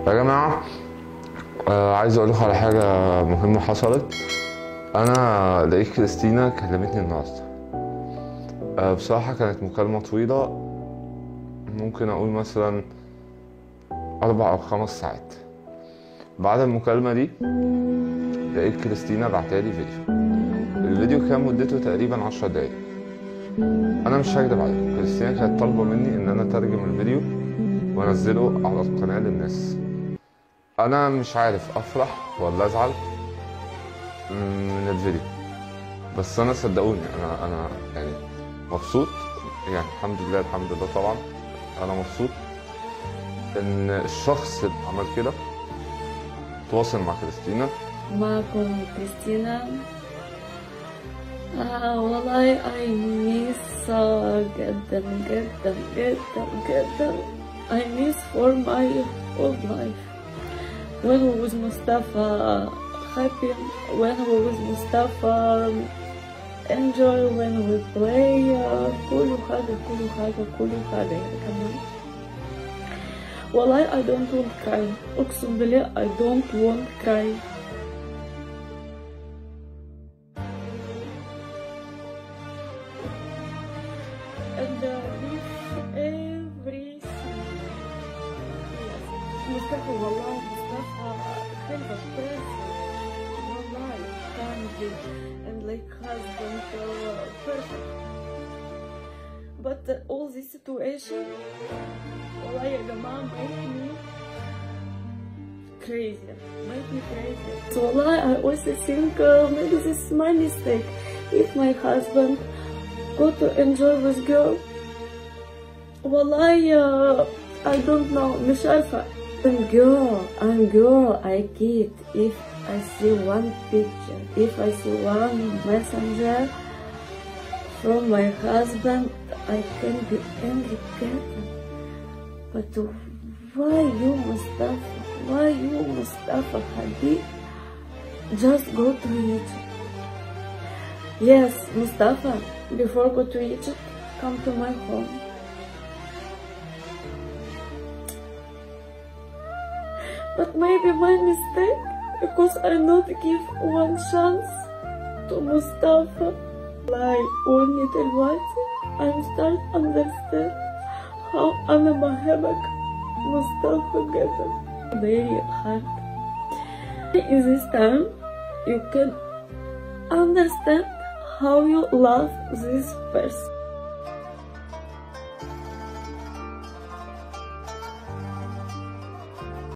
يا جماعة، عايز اقول لكم على حاجة مهمة حصلت. انا لقيت كريستينا كلمتني النهاردة. بصراحة كانت مكالمة طويلة، ممكن اقول مثلا 4 أو 5 ساعات. بعد المكالمة دي لقيت كريستينا بعتالي فيديو. الفيديو كان مدته تقريبا 10 دقايق. انا مش هكدب عليكم، كريستينا كانت طالبة مني ان انا اترجم الفيديو وانزله على القناة للناس. انا مش عارف افرح ولا ازعل من الفيديو، بس انا صدقوني انا يعني مبسوط. يعني الحمد لله طبعا انا مبسوط ان الشخص اللي عمل كده تواصل مع كريستينا. معكم كريستينا. والله I miss جدا جدا جدا جدا. I miss for my old life when we with Mustafa happy, when we with Mustafa enjoy, when we play كل حاجة يعني كمان. والله I don't want cry، أقسم بالله I don't want cry. And with everything. Yes. مصطفى والله مصطفى حلوة كويس والله family and like husband perfect. But all this situation والله يا جماعة make me crazy. So والله I also think maybe this is my mistake. If my husband go to enjoy with girl والله I don't know، مش عارفة. I'm girl I get. If I see one picture, if I see one messenger from my husband, I can be angry better. But why you Mustafa Habib just go to Egypt? Yes, Mustafa, before go to Egypt, come to my home. But maybe my mistake, because I not give one chance to Mustafa. Like only دلوقتي I'm start understand how أنا بحبك Mustafa جدا. Very hard. In this time, you can understand how you love this person.